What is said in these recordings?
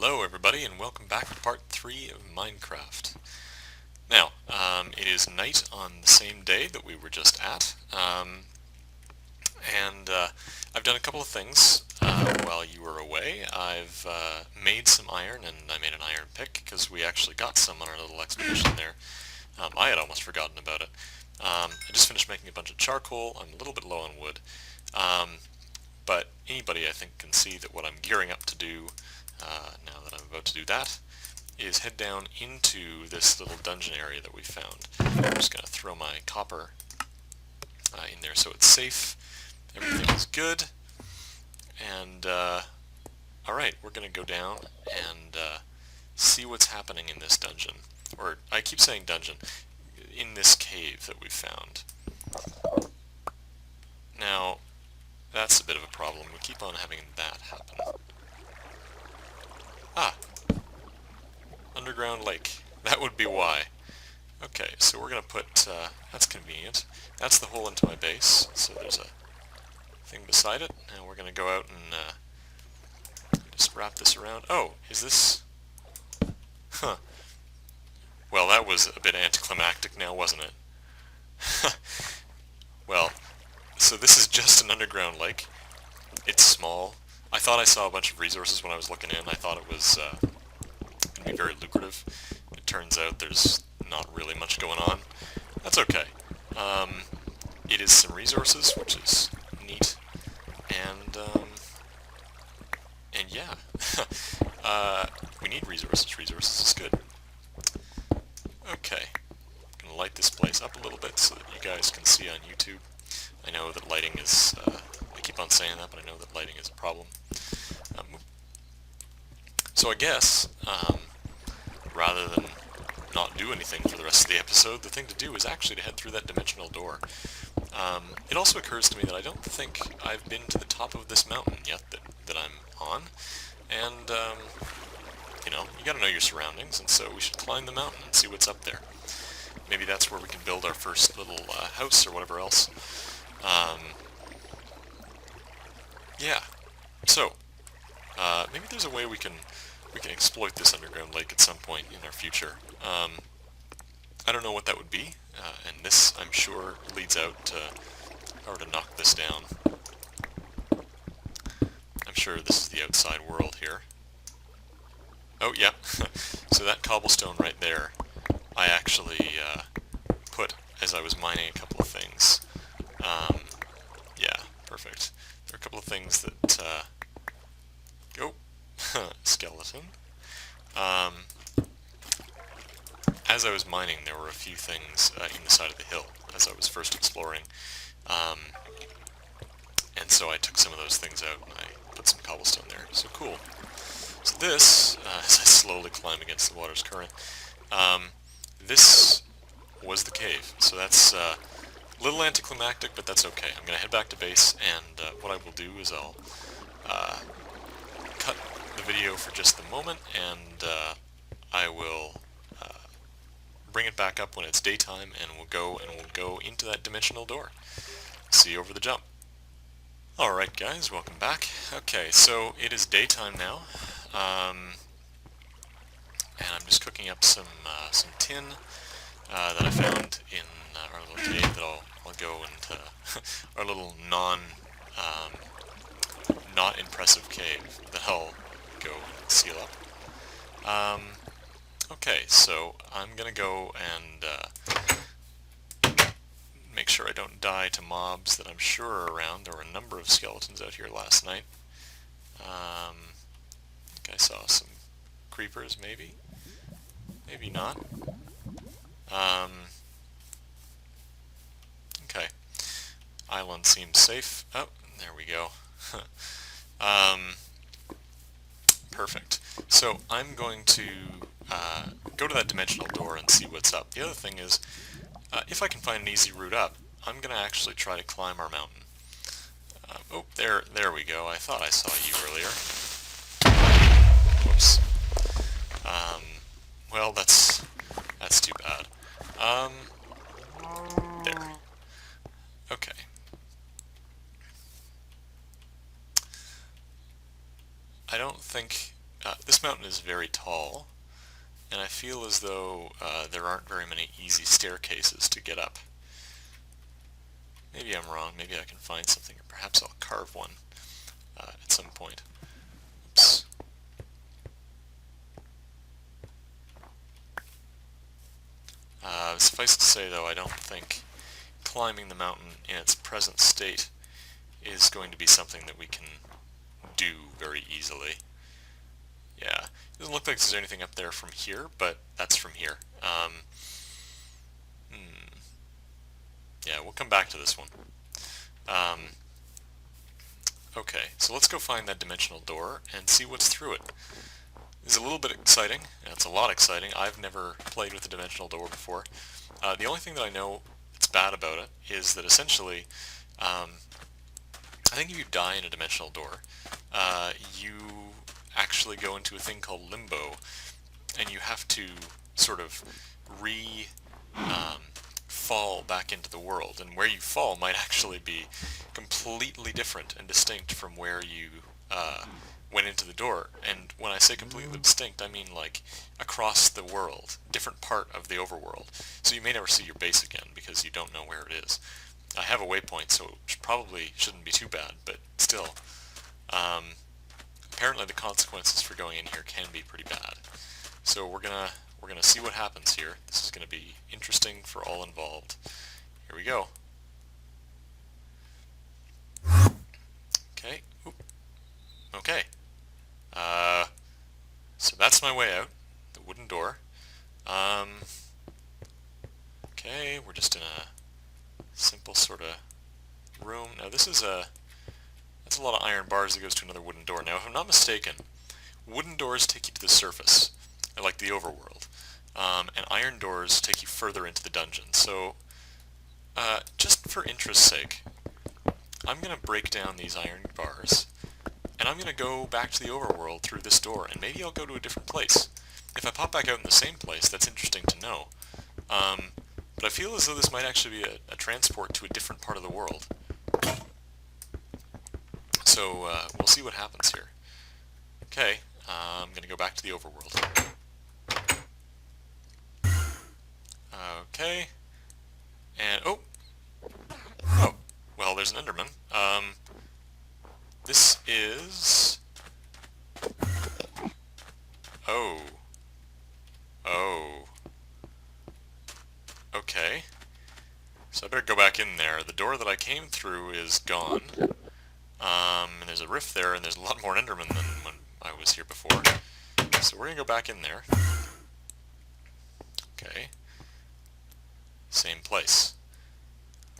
Hello everybody and welcome back to part 3 of Minecraft. Now, it is night on the same day that we were just at, and I've done a couple of things while you were away. I've made some iron, and I made an iron pick because we actually got some on our little expedition there. I had almost forgotten about it. I just finished making a bunch of charcoal. I'm a little bit low on wood. But anybody, I think, can see that what I'm gearing up to do, now that I'm about to do that, is head down into this little dungeon area that we found. I'm just going to throw my copper in there so it's safe. Everything is good. And, alright, we're going to go down and see what's happening in this dungeon. Or, I keep saying dungeon, in this cave that we found. Now, that's a bit of a problem. We keep on having that happen. Ah! Underground lake. That would be why. Okay, so we're going to put, that's convenient. That's the hole into my base, so there's a thing beside it. Now we're going to go out and just wrap this around. Oh, is this... Huh. Well, that was a bit anticlimactic now, wasn't it? Well, so this is just an underground lake. It's small. I thought I saw a bunch of resources when I was looking in. I thought it was going to be very lucrative. It turns out there's not really much going on. That's okay. It is some resources, which is neat. And yeah. We need resources. Resources is good. Okay. I'm going to light this place up a little bit so that you guys can see on YouTube. I know that lighting is, I keep on saying that, but I know that lighting is a problem. So I guess, rather than not do anything for the rest of the episode, the thing to do is actually to head through that dimensional door. It also occurs to me that I don't think I've been to the top of this mountain yet that I'm on, and, you know, you gotta know your surroundings, and so we should climb the mountain and see what's up there. Maybe that's where we can build our first little house or whatever else. Yeah. So, maybe there's a way we can exploit this underground lake at some point in our future. I don't know what that would be, and this, I'm sure, leads out to how to knock this down. I'm sure this is the outside world here. Oh, yeah. So that cobblestone right there, I actually put as I was mining a couple of things. Yeah, perfect. There are a couple of things that, oh, skeleton. As I was mining, there were a few things in the side of the hill as I was first exploring. And so I took some of those things out and I put some cobblestone there. So cool. So this, as I slowly climb against the water's current, this was the cave. So that's a little anticlimactic, but that's okay. I'm going to head back to base, and what I will do is I'll cut the video for just the moment, and I will bring it back up when it's daytime, and we'll go into that dimensional door. See you over the jump. Alright guys, welcome back. Okay, so it is daytime now, and I'm just cooking up some tin that I found in our little cave that I'll go into our little not impressive cave that I'll go and seal up. Okay, so I'm gonna go and make sure I don't die to mobs that I'm sure are around. There were a number of skeletons out here last night. I think I saw some creepers, maybe. Maybe not. Okay. Island seems safe. Oh, there we go. Perfect. So I'm going to go to that dimensional door and see what's up. The other thing is, if I can find an easy route up, I'm going to actually try to climb our mountain. Oh, there we go. I thought I saw you earlier. Whoops. Well, that's too bad. There. Okay. I don't think... this this mountain is very tall, and I feel as though there aren't very many easy staircases to get up. Maybe I'm wrong, maybe I can find something, or perhaps I'll carve one at some point. Oops. Suffice to say, though, I don't think climbing the mountain in its present state is going to be something that we can do very easily. Yeah, it doesn't look like there's anything up there from here, but that's from here. Yeah, we'll come back to this one. Okay, so let's go find that dimensional door and see what's through it. It's a little bit exciting. It's a lot exciting. I've never played with a dimensional door before. The only thing that I know that's bad about it is that essentially, I think if you die in a dimensional door, you actually go into a thing called limbo, and you have to sort of fall back into the world, and where you fall might actually be completely different and distinct from where you went into the door. And when I say completely distinct, I mean like across the world, different part of the overworld. So you may never see your base again because you don't know where it is. I have a waypoint, so it probably shouldn't be too bad, but still. Apparently the consequences for going in here can be pretty bad. So we're gonna see what happens here. This is gonna be interesting for all involved. Here we go. Okay. Oop. Okay. So that's my way out. The wooden door. Okay, we're just in a simple sort of room. Now this is that's a lot of iron bars that goes to another wooden door. Now if I'm not mistaken, wooden doors take you to the surface, like the overworld, and iron doors take you further into the dungeon. So just for interest's sake, I'm going to break down these iron bars, and I'm going to go back to the overworld through this door, and maybe I'll go to a different place. If I pop back out in the same place, that's interesting to know. But I feel as though this might actually be a transport to a different part of the world. So we'll see what happens here. Okay, I'm going to go back to the overworld. Okay, and oh, well, there's an Enderman. This is... Oh. Okay. So I better go back in there. The door that I came through is gone. And there's a rift there, and there's a lot more Endermen than when I was here before. So we're gonna go back in there. Okay. Same place.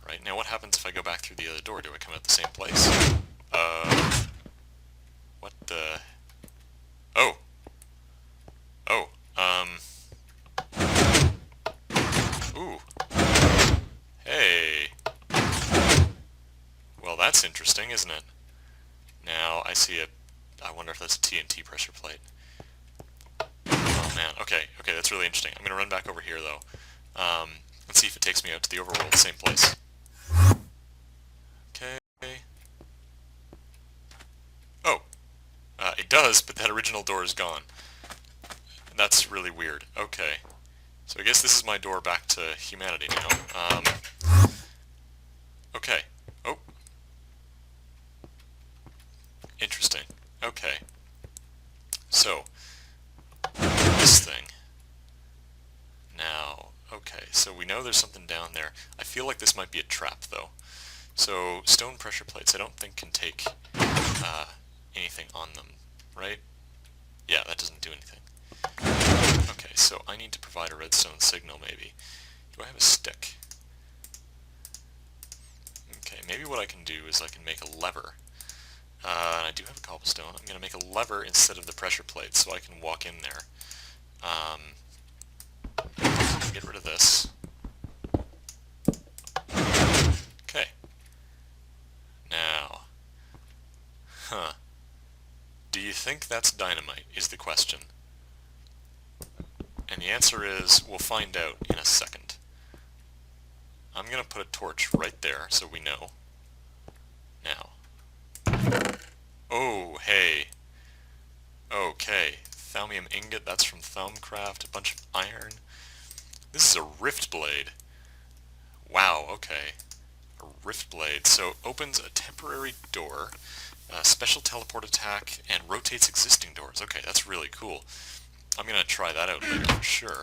Alright, now what happens if I go back through the other door? Do I come out the same place? What the... Oh! Oh, Ooh. Hey! Well, that's interesting, isn't it? Now, I see I wonder if that's a TNT pressure plate. Oh man, okay, that's really interesting. I'm gonna run back over here, though. Let's see if it takes me out to the overworld, same place. Okay. Oh! It does, but that original door is gone. That's really weird. Okay. So I guess this is my door back to humanity now. Okay. Oh. Interesting. Okay. So, this thing. Now, okay, so we know there's something down there. I feel like this might be a trap, though. So, stone pressure plates I don't think can take anything on them, right? Yeah, that doesn't do anything. Okay, so I need to provide a redstone signal, maybe. Do I have a stick? Okay, maybe what I can do is I can make a lever. And I do have a cobblestone. I'm going to make a lever instead of the pressure plate so I can walk in there. Get rid of this. Okay. Now. Do you think that's dynamite, is the question. And the answer is, we'll find out in a second. I'm going to put a torch right there so we know. Now. Oh, hey. Okay. Thalmium ingot, that's from Thalmcraft. A bunch of iron. This is a rift blade. Wow, okay. A rift blade. So opens a temporary door, special teleport attack, and rotates existing doors. Okay, that's really cool. I'm gonna try that out later for sure.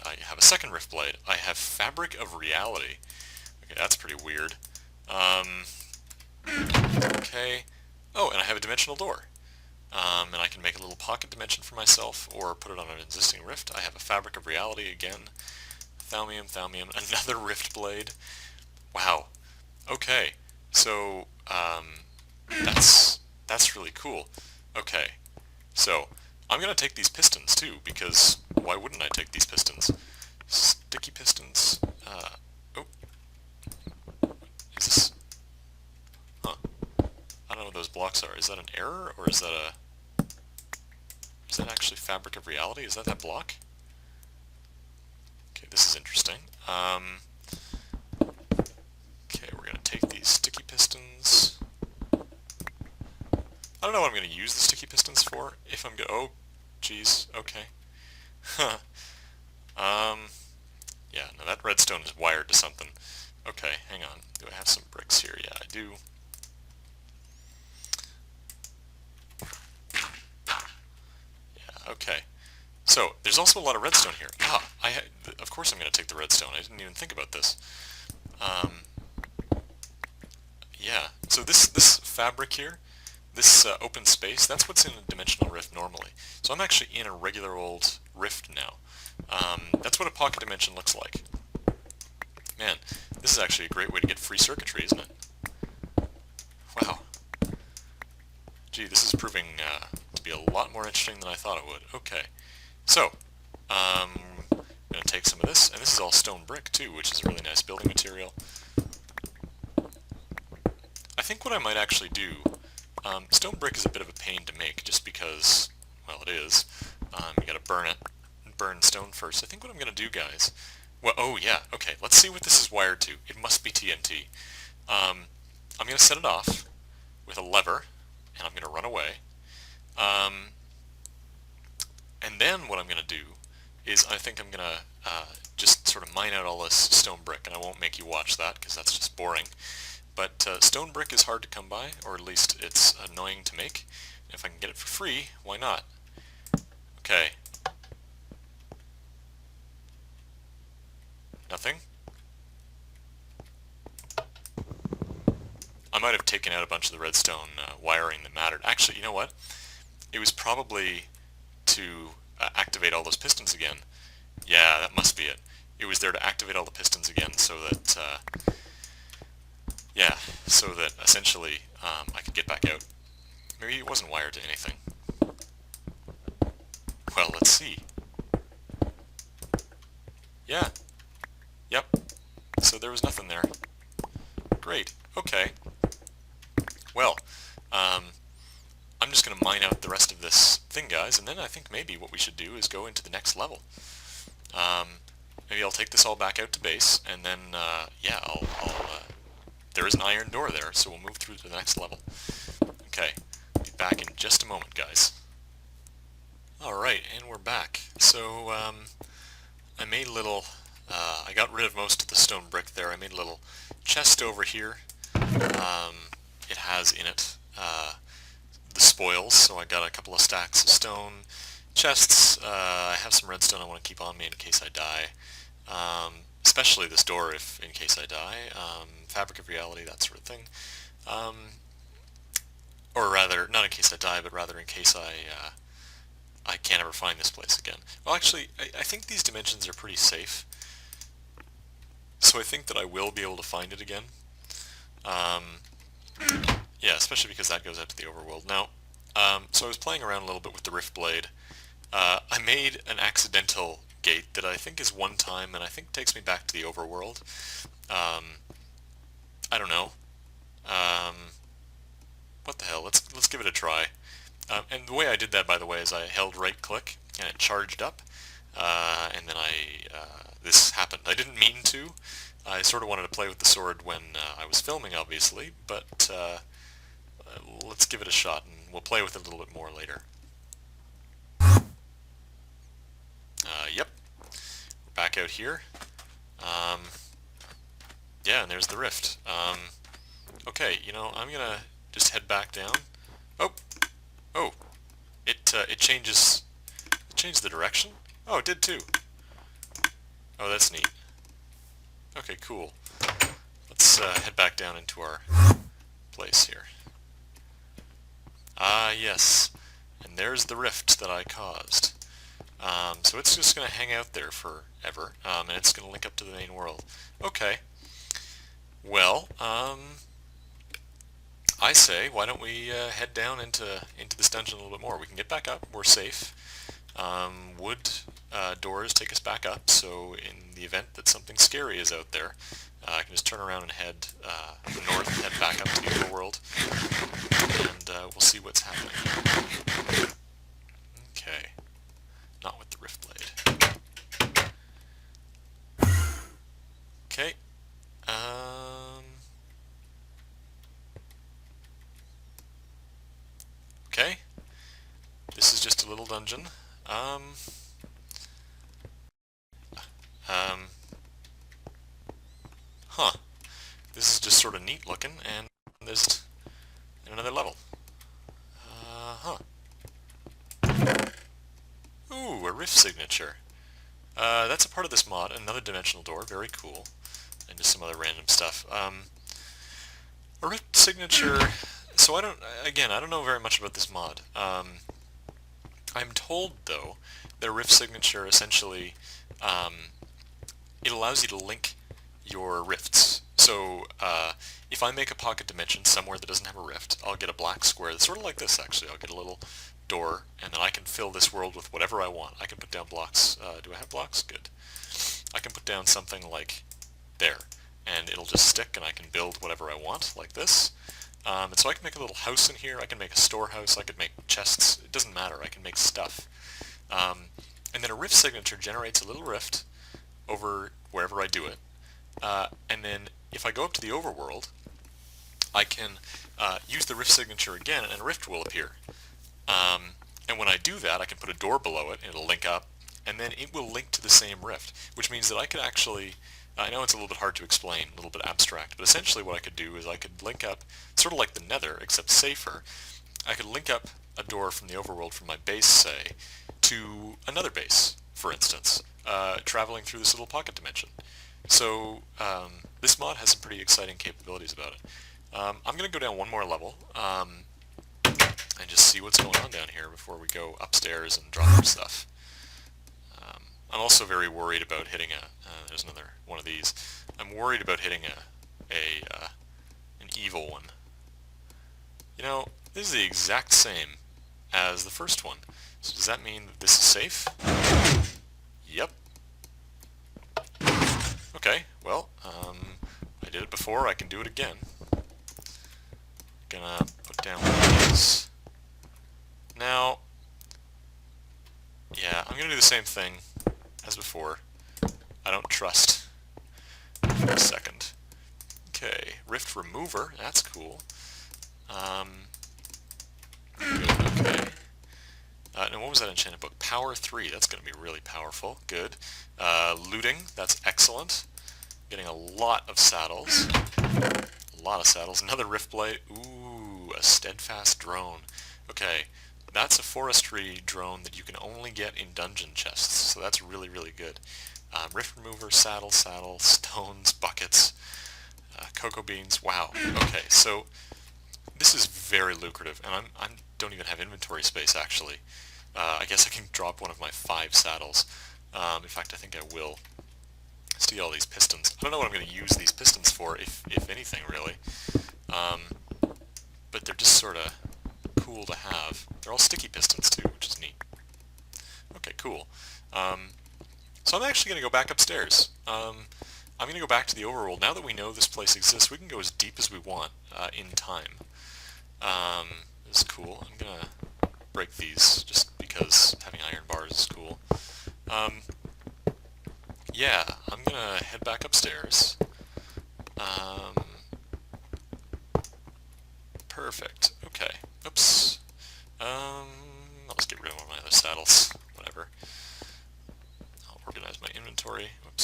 I have a second rift blade. I have Fabric of Reality. Okay, that's pretty weird. Okay. Oh, and I have a dimensional door. And I can make a little pocket dimension for myself, or put it on an existing rift. I have a Fabric of Reality again. Thalmium, another rift blade. Wow. Okay. So, that's really cool. Okay. So, I'm gonna take these pistons too, because why wouldn't I take these pistons? Sticky pistons. Oh. Is this... Huh. I don't know what those blocks are. Is that an error, or is that a... Is that actually Fabric of Reality? Is that block? Okay, this is interesting. Okay, we're gonna take these sticky pistons. I don't know what I'm gonna use the sticky pistons for. If I'm oh, geez, okay. Yeah, no, that redstone is wired to something. Okay, hang on. Do I have some bricks here? Yeah, I do. Yeah, okay. So, there's also a lot of redstone here. Of course I'm going to take the redstone. I didn't even think about this. Yeah, so this fabric here, this open space, that's what's in a dimensional rift normally. So I'm actually in a regular old rift now. That's what a pocket dimension looks like. Man, this is actually a great way to get free circuitry, isn't it? Wow. Gee, this is proving to be a lot more interesting than I thought it would. Okay. So, I'm going to take some of this, and this is all stone brick too, which is a really nice building material. I think what I might actually do, stone brick is a bit of a pain to make, just because, well, it is. You gotta burn stone first. I think what I'm gonna do, guys, well, oh yeah, okay, let's see what this is wired to. It must be TNT. I'm gonna set it off with a lever, and I'm gonna run away. And then what I'm going to do is I think I'm going to just sort of mine out all this stone brick, and I won't make you watch that because that's just boring. But stone brick is hard to come by, or at least it's annoying to make. And if I can get it for free, why not? Okay. Nothing? I might have taken out a bunch of the redstone wiring that mattered. Actually, you know what? It was probably to activate all those pistons again. Yeah, that must be it. It was there to activate all the pistons again so that, yeah, so that essentially I could get back out. Maybe it wasn't wired to anything. Well, let's see. Yeah. Yep. So there was nothing there. Great. Okay. Well, I'm just going to mine out the rest of this thing, guys, and then I think maybe what we should do is go into the next level. Maybe I'll take this all back out to base, and then, yeah, there is an iron door there, so we'll move through to the next level. Okay, be back in just a moment, guys. Alright, and we're back. So, I made a little, I got rid of most of the stone brick there. I made a little chest over here. It has in it, the spoils, so I got a couple of stacks of stone chests. I have some redstone I want to keep on me in case I die. Especially this door in case I die. Fabric of Reality, that sort of thing. Or rather, not in case I die, but rather in case I can't ever find this place again. Well, actually, I think these dimensions are pretty safe. So I think that I will be able to find it again. Yeah, especially because that goes out to the overworld. Now, so I was playing around a little bit with the Rift Blade. I made an accidental gate that I think is one time, and I think takes me back to the overworld. I don't know. What the hell? Let's give it a try. And the way I did that, by the way, is I held right-click, and it charged up, and then this happened. I didn't mean to. I sort of wanted to play with the sword when I was filming, obviously, but let's give it a shot, and we'll play with it a little bit more later. out here. Yeah, and there's the rift. Okay, you know, I'm gonna just head back down. Oh, oh, it changes. It changed the direction. Oh, it did too. Oh, that's neat. Okay, cool. Let's head back down into our place here. Ah, yes. And there's the rift that I caused. So it's just going to hang out there forever, and it's going to link up to the main world. Okay. Well, I say, why don't we head down into this dungeon a little bit more? We can get back up. We're safe. Wood doors take us back up, so in the event that something scary is out there, I can just turn around and head north and head back up to the overworld, and we'll see what's happening. Okay. Not with the rift blade. Okay. Okay. This is just a little dungeon. Huh. This is just sort of neat looking, and there's another level. Huh. Ooh, a rift signature. That's a part of this mod, another dimensional door, very cool. And just some other random stuff. A rift signature, so I don't know very much about this mod. I'm told, though, that a rift signature essentially, it allows you to link your rifts. So, if I make a pocket dimension somewhere that doesn't have a rift, I'll get a black square that's sort of like this, actually. I'll get a little door, and then I can fill this world with whatever I want. I can put down blocks. Do I have blocks? Good. I can put down something like there, and it'll just stick, and I can build whatever I want, like this. And so I can make a little house in here, I can make a storehouse, I could make chests, it doesn't matter, I can make stuff. And then a rift signature generates a little rift over wherever I do it. And then if I go up to the overworld, I can use the rift signature again, and a rift will appear. And when I do that, I can put a door below it, and it'll link up, and then it will link to the same rift, which means that I could actually, I know it's a little bit hard to explain, a little bit abstract, but essentially what I could do is I could link up, sort of like the Nether, except safer. I could link up a door from the overworld from my base, say, to another base, for instance, traveling through this little pocket dimension. So this mod has some pretty exciting capabilities about it. I'm going to go down one more level and just see what's going on down here before we go upstairs and drop our stuff. I'm also very worried about hitting there's another one of these. I'm worried about hitting an evil one. You know, this is the exact same as the first one. So does that mean that this is safe? Yep. Okay, well, I did it before, I can do it again. Gonna put down one of these. Now, yeah, I'm gonna do the same thing as before. I don't trust for a second. Okay, rift remover, that's cool. Good, okay. Now what was that enchanted book? Power 3, that's going to be really powerful. Good. Looting, that's excellent. Getting a lot of saddles. A lot of saddles. Another rift blade. Ooh, a steadfast drone. Okay, that's a forestry drone that you can only get in dungeon chests, so that's really, really good. Rift remover, saddle, stones, buckets, cocoa beans. Wow. Okay, so this is very lucrative, and I don't even have inventory space, actually. I guess I can drop one of my 5 saddles. In fact, I think I will. Let's do all these pistons. I don't know what I'm going to use these pistons for, if anything, really. But they're just sort of cool to have. They're all sticky pistons, too, which is neat. Okay, cool. So I'm actually going to go back upstairs. I'm going to go back to the overworld. Now that we know this place exists, we can go as deep as we want in time. This is cool. I'm going to break these just because having iron bars is cool. Yeah, I'm going to head back upstairs. Perfect. Okay. Oops. I'll just get rid of one of my other saddles. Whatever. I'll organize my inventory. Oops.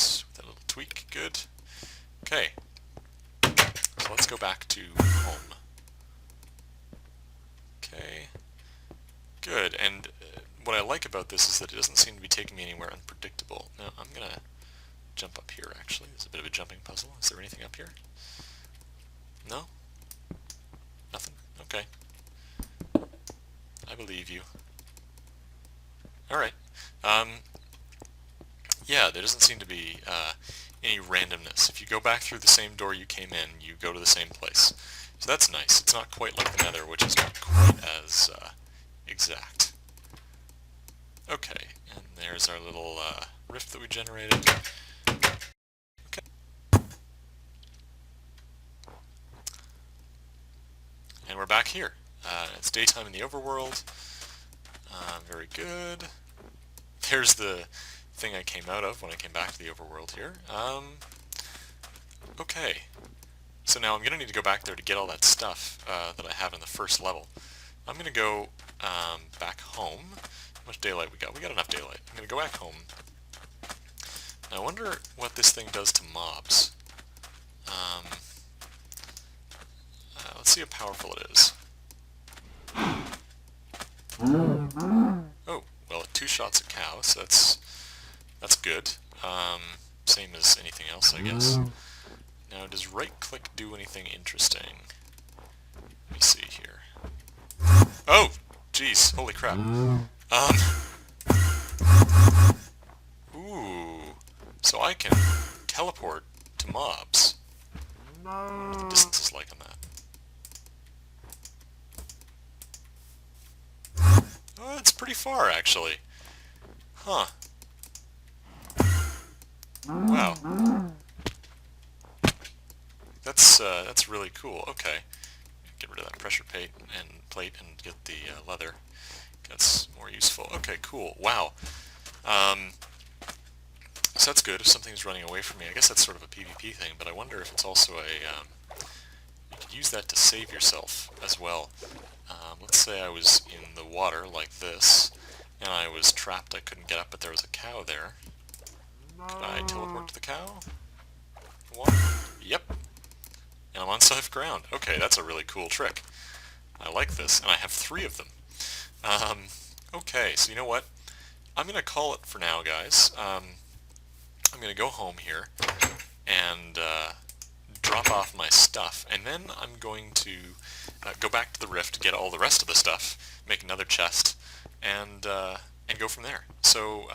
what I like about this is that it doesn't seem to be taking me anywhere unpredictable. Now, I'm going to jump up here, actually. It's a bit of a jumping puzzle. Is there anything up here? No? Nothing? Okay. I believe you. Alright. Yeah, there doesn't seem to be any randomness. If you go back through the same door you came in, you go to the same place. So that's nice. It's not quite like the Nether, which is not quite as exact. Okay, and there's our little rift that we generated. Okay. And we're back here. It's daytime in the overworld. Very good. There's the thing I came out of when I came back to the overworld here. Okay. So now I'm going to need to go back there to get all that stuff that I have in the first level. I'm going to go back home. How much daylight we got? We got enough daylight. I'm going to go back home. Now I wonder what this thing does to mobs. Let's see how powerful it is. Oh, well, 2 shots a cow, so that's good. Same as anything else, I guess. Now, does right-click do anything interesting? Let me see here. Oh! Jeez, holy crap. Ooh. So I can teleport to mobs. I wonder what the distance is like on that. Oh, it's pretty far, actually. Huh. Wow. That's really cool. Okay. Get rid of that pressure plate and get the leather. That's more useful. Okay, cool. Wow. So that's good if something's running away from me. I guess that's sort of a PvP thing, but I wonder if it's also a... you could use that to save yourself as well. Let's say I was in the water like this, and I was trapped, I couldn't get up, but there was a cow there. Could I teleport to the cow? One? Yep. And I'm on safe ground. Okay, that's a really cool trick. I like this, and I have 3 of them. Okay, so you know what? I'm going to call it for now, guys. I'm going to go home here and drop off my stuff, and then I'm going to go back to the rift to get all the rest of the stuff, make another chest, and go from there. So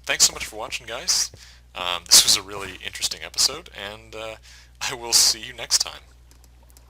thanks so much for watching, guys. This was a really interesting episode, and I will see you next time.